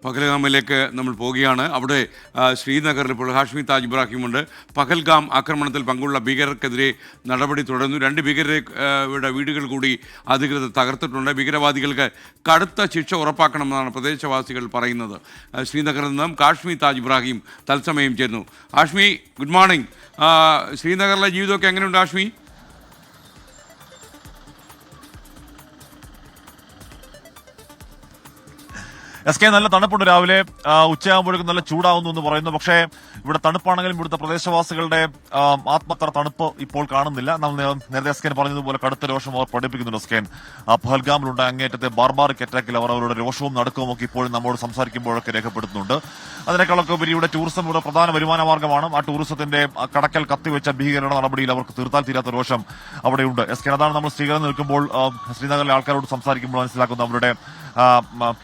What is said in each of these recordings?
പഹൽഗാമിലേക്ക് നമ്മൾ പോവുകയാണ്. അവിടെ ശ്രീനഗറിൽ ഇപ്പോൾ ഹാഷ്മി താജ് ഇബ്രാഹിമുണ്ട്. പഹൽഗാം ആക്രമണത്തിൽ പങ്കുള്ള ഭീകരർക്കെതിരെ നടപടി തുടരുന്നു. 2 ഭീകരരുടെ വീടുകൾ കൂടി അധികൃതർ തകർത്തിട്ടുണ്ട്. ഭീകരവാദികൾക്ക് കടുത്ത ശിക്ഷ ഉറപ്പാക്കണമെന്നാണ് പ്രദേശവാസികൾ പറയുന്നത്. ശ്രീനഗറിൽ നിന്നും ഹാഷ്മി താജ് ഇബ്രാഹിം തത്സമയം ചേരുന്നു. Hashmi, good morning. ശ്രീനഗറിലെ ജീവിതമൊക്കെ എങ്ങനെയുണ്ട് ഹാഷ്മി? SK നല്ല തണുപ്പുണ്ട്. രാവിലെ ഉച്ചയാകുമ്പോഴേക്കും നല്ല ചൂടാവുന്നു എന്ന് പറയുന്നു. പക്ഷേ ഇവിടെ തണുപ്പാണെങ്കിലും ഇവിടുത്തെ പ്രദേശവാസികളുടെ ആത്മത്ര തണുപ്പ് ഇപ്പോൾ കാണുന്നില്ല. നമ്മൾ നേരത്തെ SK പറഞ്ഞതുപോലെ കടുത്ത രോഷം അവർ പഠിപ്പിക്കുന്നുണ്ട്. SK പഹൽഗാമിലുണ്ടായ അങ്ങേറ്റത്തെ ബാർബാറിക് അറ്റാക്കിൽ അവർ അവരുടെ രോഷവും നടുക്കവും ഒക്കെ ഇപ്പോഴും നമ്മോട് സംസാരിക്കുമ്പോഴൊക്കെ രേഖപ്പെടുത്തുന്നുണ്ട്. അതിനേക്കാളൊക്കെ ഉപരി ഇവിടെ ടൂറിസം ഇവിടെ പ്രധാന വരുമാന മാർഗ്ഗമാണ്. ആ ടൂറിസത്തിന്റെ കടക്കൽ കത്തിവെച്ച ഭീകരരുടെ നടപടിയിൽ അവർക്ക് തീർത്താൽ തീരാത്ത രോഷം അവിടെയുണ്ട്. SK അതാണ് നമ്മൾ ശ്രീനഗറിൽ നിൽക്കുമ്പോൾ ശ്രീനഗറിലെ ആൾക്കാരോട് സംസാരിക്കുമ്പോൾ മനസ്സിലാക്കുന്ന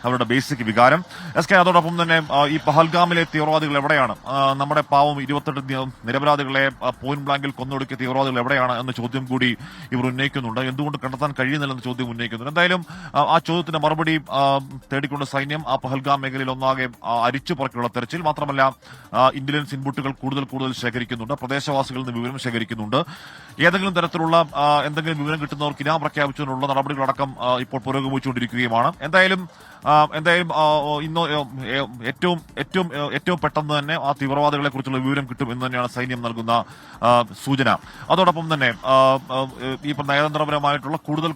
അവരുടെ ബേസിക് വികാരം. SK അതോടൊപ്പം തന്നെ ഈ പഹൽഗാമിലെ തീവ്രവാദികൾ എവിടെയാണ്? നമ്മുടെ പാവം 28 നിരപരാധികളെ പോയിന്റ് ബ്ലാങ്കിൽ കൊന്നൊടുക്കിയ തീവ്രവാദികൾ എവിടെയാണ് എന്ന ചോദ്യം കൂടി ഇവർ ഉന്നയിക്കുന്നുണ്ട്. എന്തുകൊണ്ട് കണ്ടെത്താൻ കഴിയുന്നില്ലെന്ന ചോദ്യം ഉന്നയിക്കുന്നുണ്ട്. എന്തായാലും ആ ചോദ്യത്തിന്റെ മറുപടി തേടിക്കൊണ്ട് സൈന്യം ആ പഹൽഗാം മേഖലയിൽ ഒന്നാകെ അരിച്ചുപറക്കിയുള്ള തെരച്ചിൽ. മാത്രമല്ല ഇന്റലിജൻസ് ഇൻപുട്ടുകൾ കൂടുതൽ ശേഖരിക്കുന്നുണ്ട്. പ്രദേശവാസികളിൽ നിന്ന് വിവരം ശേഖരിക്കുന്നുണ്ട്. ഏതെങ്കിലും തരത്തിലുള്ള എന്തെങ്കിലും വിവരം കിട്ടുന്നവർക്ക് ഇനാം പ്രഖ്യാപിച്ചുകൊണ്ടുള്ള നടപടികളടക്കം ഇപ്പോൾ പുരോഗമിച്ചുകൊണ്ടിരിക്കുകയുമാണ്. എന്തായാലും ഇന്ന് ഏറ്റവും പെട്ടെന്ന് തന്നെ ആ തീവ്രവാദികളെ കുറിച്ചുള്ള വിവരം കിട്ടും എന്ന് തന്നെയാണ് സൈന്യം നൽകുന്ന സൂചന. അതോടൊപ്പം തന്നെ ഈ നയതന്ത്രപരമായിട്ടുള്ള കൂടുതൽ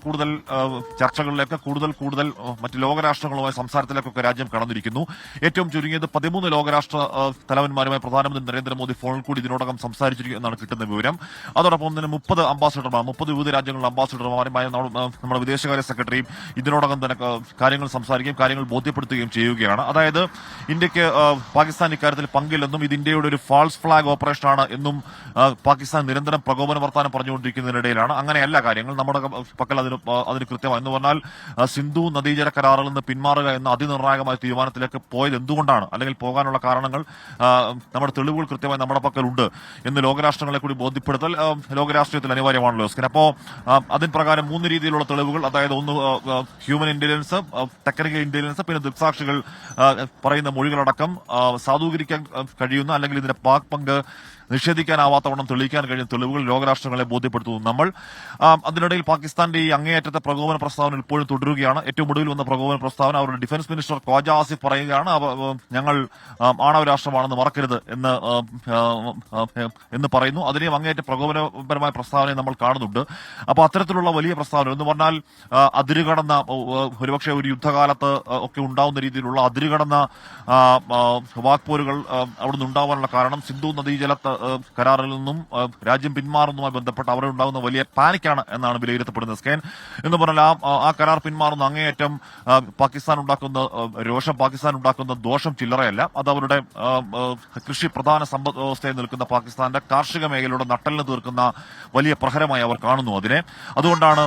ചർച്ചകളിലേക്ക് കൂടുതൽ മറ്റ് ലോകരാഷ്ട്രങ്ങളുമായി സംസാരത്തിലേക്കൊക്കെ രാജ്യം കടന്നിരിക്കുന്നു. ഏറ്റവും ചുരുങ്ങിയത് 13 ലോകരാഷ്ട്ര തലവന്മാരുമായി പ്രധാനമന്ത്രി നരേന്ദ്രമോദി ഫോണിൽ കൂടി ഇതിനോടകം സംസാരിച്ചിരിക്കും എന്നാണ് കിട്ടുന്ന വിവരം. അതോടൊപ്പം തന്നെ 30 അംബാസിഡർമാർ 30 വിവിധ രാജ്യങ്ങളുടെ അംബാസിഡർമാരുമായി നമ്മുടെ വിദേശകാര്യ സെക്രട്ടറിയും ഇതിനോടകം തന്നെ കാര്യങ്ങൾ സംസാരിക്കുകയും കാര്യങ്ങൾ ബോധ്യപ്പെടുത്തുകയും ചെയ്യുകയാണ്. അതായത് ഇന്ത്യക്ക് പാകിസ്ഥാൻ ഇക്കാര്യത്തിൽ പങ്കില്ലെന്നും ഇത് ഇന്ത്യയുടെ ഒരു ഫാൾസ് ഫ്ലാഗ് ഓപ്പറേഷനാണ് എന്നും പാകിസ്ഥാൻ നിരന്തരം പ്രകോപന വർത്താനം പറഞ്ഞുകൊണ്ടിരിക്കുന്നതിനിടയിലാണ്. അങ്ങനെയല്ല കാര്യങ്ങൾ. നമ്മുടെ പക്കൽ അതിന് കൃത്യമായി എന്ന് പറഞ്ഞാൽ സിന്ധു നദീജല കരാറിൽ നിന്ന് പിന്മാറുക എന്ന അതിനിർണായകമായ തീരുമാനത്തിലേക്ക് പോയത് എന്തുകൊണ്ടാണ്, അല്ലെങ്കിൽ പോകാനുള്ള കാരണങ്ങൾ നമ്മുടെ തെളിവുകൾ കൃത്യമായി നമ്മുടെ പക്കലുണ്ട് എന്ന് ലോകരാഷ്ട്രങ്ങളെ കൂടി ബോധ്യപ്പെടുത്തൽ ലോകരാഷ്ട്രീയത്തിൽ അനിവാര്യമാണല്ലോ. അപ്പോൾ അതിന് പ്രകാരം 3 രീതിയിലുള്ള തെളിവുകൾ, അതായത് ഒന്ന് ഹ്യൂമൻ ഇന്റലിജൻസ്, ടെക്നിക്കൽ ഇന്റലിജൻസ്, പിന്നെ ദൃക്സാക്ഷികൾ പറയുന്ന മൊഴികളടക്കം സാധൂകരിക്കാൻ കഴിയുന്ന അല്ലെങ്കിൽ ഇതിന്റെ പാക് പങ്ക് നിഷേധിക്കാനാവാത്തവണ്ണം തെളിയിക്കാൻ കഴിയുന്ന തെളിവുകൾ ലോകരാഷ്ട്രങ്ങളെ ബോധ്യപ്പെടുത്തുന്നു നമ്മൾ. അതിനിടയിൽ പാകിസ്ഥാന്റെ ഈ അങ്ങേയറ്റത്തെ പ്രകോപന പ്രസ്താവന ഇപ്പോഴും തുടരുകയാണ്. ഏറ്റവും ഒടുവിൽ വന്ന പ്രകോപന പ്രസ്താവന അവരുടെ ഡിഫൻസ് മിനിസ്റ്റർ ഖ്വാജ ആസിഫ് പറയുകയാണ്, ഞങ്ങൾ ആണവ രാഷ്ട്രമാണെന്ന് മറക്കരുത് എന്ന് പറയുന്നു. അതിനെയും അങ്ങേയറ്റ പ്രകോപനപരമായ പ്രസ്താവനയെ നമ്മൾ കാണുന്നുണ്ട്. അപ്പോൾ അത്തരത്തിലുള്ള വലിയ പ്രസ്താവന എന്ന് പറഞ്ഞാൽ അതിരുകടന്ന, ഒരുപക്ഷെ ഒരു യുദ്ധകാലത്ത് ഒക്കെ ഉണ്ടാവുന്ന രീതിയിലുള്ള അതിരുകടന്ന വാക്പോരുകൾ അവിടെ നിന്നുണ്ടാവാനുള്ള കാരണം സിന്ധു നദീജല കരാറിൽ നിന്നും രാജ്യം പിന്മാറുന്നതുമായി ബന്ധപ്പെട്ട് അവിടെ ഉണ്ടാകുന്ന വലിയ പാനിക്കാണ് എന്നാണ് വിലയിരുത്തപ്പെടുന്നത്. സ്കേൻ എന്ന് പറഞ്ഞാൽ ആ കരാർ പിന്മാറുന്ന അങ്ങേയറ്റം പാകിസ്ഥാൻ ഉണ്ടാക്കുന്ന രോഷം, പാകിസ്ഥാൻ ഉണ്ടാക്കുന്ന ദോഷം ചില്ലറയല്ല. അത് അവരുടെ കൃഷി പ്രധാന സമ്പദ് വ്യവസ്ഥയിൽ നിൽക്കുന്ന പാകിസ്ഥാന്റെ കാർഷിക മേഖലയുടെ നട്ടലിന് തീർക്കുന്ന വലിയ പ്രഹരമായി അവർ കാണുന്നു അതിനെ. അതുകൊണ്ടാണ്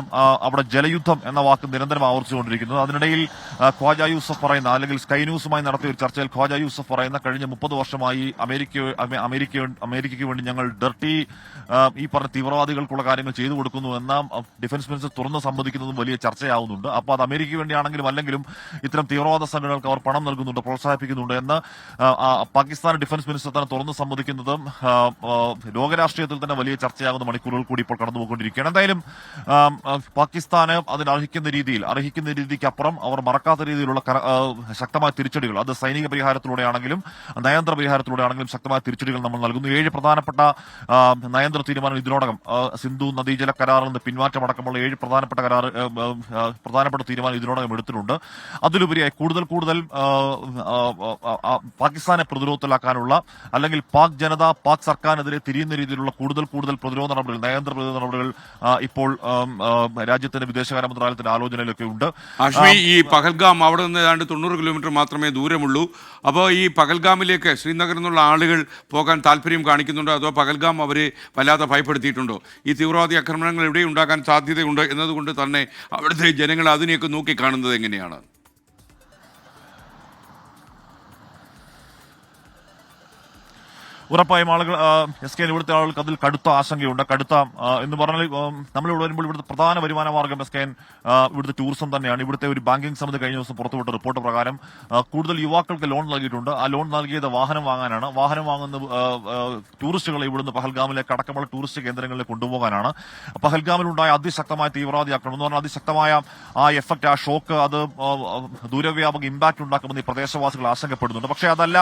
അവിടെ ജലയുദ്ധം എന്ന വാക്ക് നിരന്തരം ആവർത്തിച്ചുകൊണ്ടിരിക്കുന്നത്. അതിനിടയിൽ ഖ്വാജ യൂസഫ് പറയുന്ന, അല്ലെങ്കിൽ സ്കൈ ന്യൂസുമായി നടത്തിയ ഒരു ചർച്ചയിൽ ഖ്വാജ യൂസഫ് പറയുന്ന, കഴിഞ്ഞ 30 വർഷമായി അമേരിക്കയ്ക്ക് വേണ്ടി ഞങ്ങൾ ഡർട്ടി ഈ പറഞ്ഞ തീവ്രവാദികൾക്കുള്ള കാര്യങ്ങൾ ചെയ്തു കൊടുക്കുന്നു എന്ന ഡിഫൻസ് മിനിസ്റ്റർ തുറന്ന് സമ്മതിക്കുന്നതും വലിയ ചർച്ചയാവുന്നുണ്ട്. അപ്പോൾ അത് അമേരിക്കയ്ക്ക് വേണ്ടിയാണെങ്കിലും അല്ലെങ്കിലും ഇത്തരം തീവ്രവാദ സംഘടനകൾക്ക് അവർ പണം നൽകുന്നുണ്ട്, പ്രോത്സാഹിപ്പിക്കുന്നുണ്ട് എന്ന് പാകിസ്ഥാൻ ഡിഫൻസ് മിനിസ്റ്റർ തന്നെ തുറന്ന് സമ്മതിക്കുന്നതും ലോകരാഷ്ട്രീയത്തിൽ തന്നെ വലിയ ചർച്ചയാകുന്ന മണിക്കൂറുകൾ കൂടി ഇപ്പോൾ കടന്നുപോയിക്കൊണ്ടിരിക്കുകയാണ്. എന്തായാലും പാകിസ്ഥാന് അതിന് അർഹിക്കുന്ന രീതിക്ക് അപ്പുറം അവർ മറക്കാത്ത രീതിയിലുള്ള ശക്തമായ തിരിച്ചടികൾ, അത് സൈനിക പരിഹാരത്തിലൂടെയാണെങ്കിലും നയതന്ത്ര പരിഹാരത്തിലൂടെയാണെങ്കിലും ശക്തമായ തിരിച്ചടികൾ നമ്മൾ നൽകുന്നു. 7 പ്രധാനപ്പെട്ട നയതന്ത്ര തീരുമാനം ഇതിനോടകം സിന്ധു നദീജല കരാറിൽ നിന്ന് പിന്മാറ്റമടക്കമുള്ള 7 പ്രധാനപ്പെട്ട തീരുമാനം ഇതിനോടകം എടുത്തിട്ടുണ്ട്. അതിലുപരിയായി കൂടുതൽ പാകിസ്ഥാനെ പ്രതിരോധത്തിലാക്കാനുള്ള, അല്ലെങ്കിൽ പാക് ജനത പാക് സർക്കാരിനെതിരെ തിരിയുന്ന രീതിയിലുള്ള കൂടുതൽ പ്രതിരോധ നടപടികൾ, നയതന്ത്ര പ്രതിരോധ നടപടികൾ ഇപ്പോൾ രാജ്യത്തിന്റെ വിദേശകാര്യ മന്ത്രാലയത്തിന്റെ ആലോചനയിലൊക്കെ ഉണ്ട്. ഈ പഹൽഗാം അവിടെ നിന്ന് ഏതാണ്ട് 90 കിലോമീറ്റർ മാത്രമേ ദൂരമുള്ളൂ. അപ്പോൾ ഈ പഹൽഗാമിലേക്ക് ശ്രീനഗറിൽ നിന്നുള്ള ആളുകൾ പോകാൻ താല്പര്യം കാണിക്കുന്നുണ്ടോ, അതോ പഹൽഗാം അവരെ വല്ലാതെ ഭയപ്പെടുത്തിയിട്ടുണ്ടോ? ഈ തീവ്രവാദി ആക്രമണങ്ങൾ എവിടെ ഉണ്ടാകാൻ സാധ്യതയുണ്ട് എന്നതുകൊണ്ട് തന്നെ അവിടുത്തെ ജനങ്ങൾ അതിനെയൊക്കെ നോക്കിക്കാണുന്നത് എങ്ങനെയാണ്? ഉറപ്പായും ആളുകൾ എസ് കെ ഇവിടുത്തെ ആളുകൾക്ക് അതിൽ കടുത്ത ആശങ്കയുണ്ട്. എന്ന് പറഞ്ഞാൽ നമ്മളിവിടെ വരുമ്പോൾ ഇവിടുത്തെ പ്രധാന വരുമാന മാർഗം എസ് കെ ഇവിടുത്തെ ടൂറിസം തന്നെയാണ്. ഇവിടുത്തെ ഒരു ബാങ്കിംഗ് സമിതി കഴിഞ്ഞ ദിവസം പുറത്തുവിട്ട റിപ്പോർട്ട് പ്രകാരം കൂടുതൽ യുവാക്കൾക്ക് ലോൺ നൽകിയിട്ടുണ്ട്. ആ ലോൺ നൽകിയത് വാഹനം വാങ്ങാനാണ്. വാഹനം വാങ്ങുന്ന ടൂറിസ്റ്റുകളെ ഇവിടുന്ന് പഹൽഗാമിലേക്ക് അടക്കമുള്ള ടൂറിസ്റ്റ് കേന്ദ്രങ്ങളിലേക്ക് കൊണ്ടുപോകാനാണ്. പഹൽഗാമിലുണ്ടായ അതിശക്തമായ തീവ്രവാദി ആക്രമണം എന്ന് പറഞ്ഞാൽ അതിശക്തമായ ആ എഫക്ട്, ആ ഷോക്ക്, അത് ദൂരവ്യാപക ഇമ്പാക്ട് ഉണ്ടാക്കുമെന്ന് ഈ പ്രദേശവാസികൾ ആശങ്കപ്പെടുന്നുണ്ട്. പക്ഷേ അതല്ല,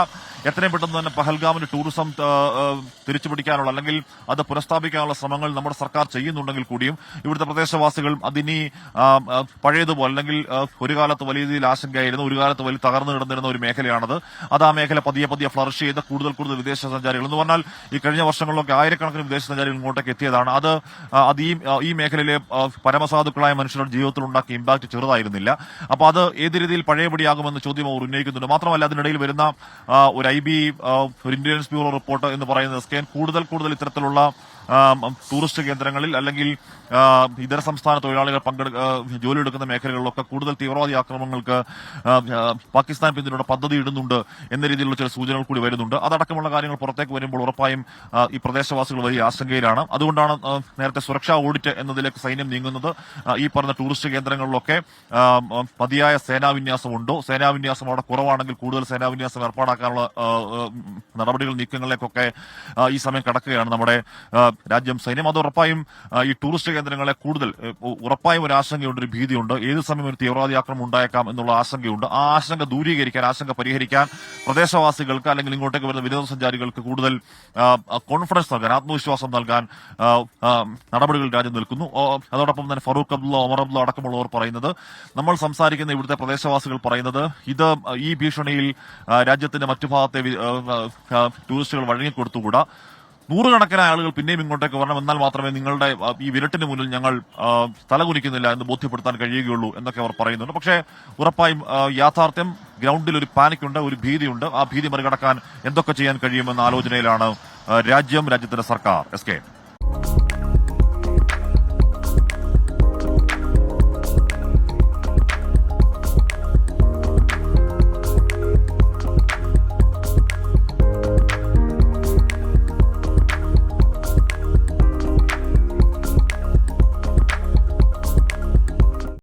എത്രയും പെട്ടെന്ന് തന്നെ പഹൽഗാമിന് ടൂറിസം തിരിച്ചുപിടിക്കാനുള്ള അല്ലെങ്കിൽ അത് പുനഃസ്ഥാപിക്കാനുള്ള ശ്രമങ്ങൾ നമ്മുടെ സർക്കാർ ചെയ്യുന്നുണ്ടെങ്കിൽ കൂടിയും ഇവിടുത്തെ പ്രദേശവാസികൾ അതിനി പഴയതുപോലെ അല്ലെങ്കിൽ ഒരു കാലത്ത് വലിയ രീതിയിൽ ആശങ്കയായിരുന്നു, ഒരു കാലത്ത് വലിയ തകർന്നു കിടന്നിരുന്ന ഒരു മേഖലയാണത്. അത് ആ മേഖല പതിയെ പതിയെ ഫ്ലറിഷ് ചെയ്ത് കൂടുതൽ വിദേശ സഞ്ചാരികൾ എന്ന് പറഞ്ഞാൽ ഈ കഴിഞ്ഞ വർഷങ്ങളിലൊക്കെ ആയിരക്കണക്കിന് വിദേശ സഞ്ചാരികൾ ഇങ്ങോട്ടേക്ക് എത്തിയതാണ്. അത് ഈ മേഖലയിലെ പരമസാധുക്കളായ മനുഷ്യരുടെ ജീവിതത്തിൽ ഉണ്ടാക്കിയ ഇമ്പാക്ട് ചെറുതായിരുന്നില്ല. അപ്പൊ അത് ഏത് രീതിയിൽ പഴയപടിയാകുമെന്ന ചോദ്യം അവർ ഉന്നയിക്കുന്നുണ്ട്. മാത്രമല്ല, അതിനിടയിൽ വരുന്ന ഒരു IB ഒരു ഇന്റലിജൻസ് ബ്യൂറോ റിപ്പോർട്ട് എന്ന് പറയുന്നത് സ്കാൻ കൂടുതൽ ഇത്തരത്തിലുള്ള ടൂറിസ്റ്റ് കേന്ദ്രങ്ങളിൽ അല്ലെങ്കിൽ ഇതര സംസ്ഥാന തൊഴിലാളികൾ ജോലിയെടുക്കുന്ന മേഖലകളിലൊക്കെ കൂടുതൽ തീവ്രവാദി ആക്രമണങ്ങൾക്ക് പാകിസ്ഥാൻ പിന്തുണയുടെ പദ്ധതി ഇടുന്നുണ്ട് എന്ന രീതിയിലുള്ള ചില സൂചനകൾ കൂടി വരുന്നുണ്ട്. അതടക്കമുള്ള കാര്യങ്ങൾ പുറത്തേക്ക് വരുമ്പോൾ ഉറപ്പായും ഈ പ്രദേശവാസികൾ വലിയ ആശങ്കയിലാണ്. അതുകൊണ്ടാണ് നേരത്തെ സുരക്ഷാ ഓഡിറ്റ് എന്നതിലേക്ക് സൈന്യം നീങ്ങുന്നത്. ഈ പറഞ്ഞ ടൂറിസ്റ്റ് കേന്ദ്രങ്ങളിലൊക്കെ മതിയായ സേനാവിന്യാസമുണ്ടോ, സേനാവിന്യാസം അവിടെ കുറവാണെങ്കിൽ കൂടുതൽ സേനാവിന്യാസം ഏർപ്പാടാക്കാനുള്ള നടപടികൾ, നീക്കങ്ങളിലേക്കൊക്കെ ഈ സമയം കടക്കുകയാണ് നമ്മുടെ രാജ്യം, സൈന്യം. അത് ഉറപ്പായും ഈ ടൂറിസ്റ്റ് കേന്ദ്രങ്ങളെ കൂടുതൽ ഉറപ്പായും ഒരു ആശങ്കയുണ്ട്, ഒരു ഭീതിയുണ്ട്. ഏത് സമയം ഒരു തീവ്രവാദി ആക്രമണം ഉണ്ടായേക്കാം എന്നുള്ള ആശങ്കയുണ്ട്. ആ ആശങ്ക ദൂരീകരിക്കാൻ, ആശങ്ക പരിഹരിക്കാൻ പ്രദേശവാസികൾക്ക് അല്ലെങ്കിൽ ഇങ്ങോട്ടേക്ക് വരുന്ന വിനോദസഞ്ചാരികൾക്ക് കൂടുതൽ കോൺഫിഡൻസ് നൽകാൻ, ആത്മവിശ്വാസം നൽകാൻ നടപടികൾ രാജ്യം നിൽക്കുന്നു. അതോടൊപ്പം തന്നെ ഫറൂഖ് അബ്ദുള്ള, ഒമർ അബ്ദുള്ള അടക്കമുള്ളവർ പറയുന്നത്, നമ്മൾ സംസാരിക്കുന്ന ഇവിടുത്തെ പ്രദേശവാസികൾ പറയുന്നത്, ഈ ഭീഷണിയിൽ രാജ്യത്തിന്റെ മറ്റു ഭാഗത്തെ ടൂറിസ്റ്റുകൾ വഴങ്ങിക്കൊടുത്തുകൂടാ. നൂറുകണക്കിന് ആളുകൾ പിന്നെയും ഇങ്ങോട്ടേക്ക് വരണം, എന്നാൽ മാത്രമേ നിങ്ങളുടെ ഈ വിരട്ടിന് മുന്നിൽ ഞങ്ങൾ തലകുനിക്കുന്നില്ല എന്ന് ബോധ്യപ്പെടുത്താൻ കഴിയുകയുള്ളൂ എന്നൊക്കെ അവർ പറയുന്നുണ്ട്. പക്ഷേ ഉറപ്പായും യാഥാർത്ഥ്യം ഗ്രൗണ്ടിൽ ഒരു പാനിക്കുണ്ട്, ഒരു ഭീതിയുണ്ട്. ആ ഭീതി മറികടക്കാൻ എന്തൊക്കെ ചെയ്യാൻ കഴിയുമെന്ന ആലോചനയിലാണ് രാജ്യത്തിന്റെ സർക്കാർ. SK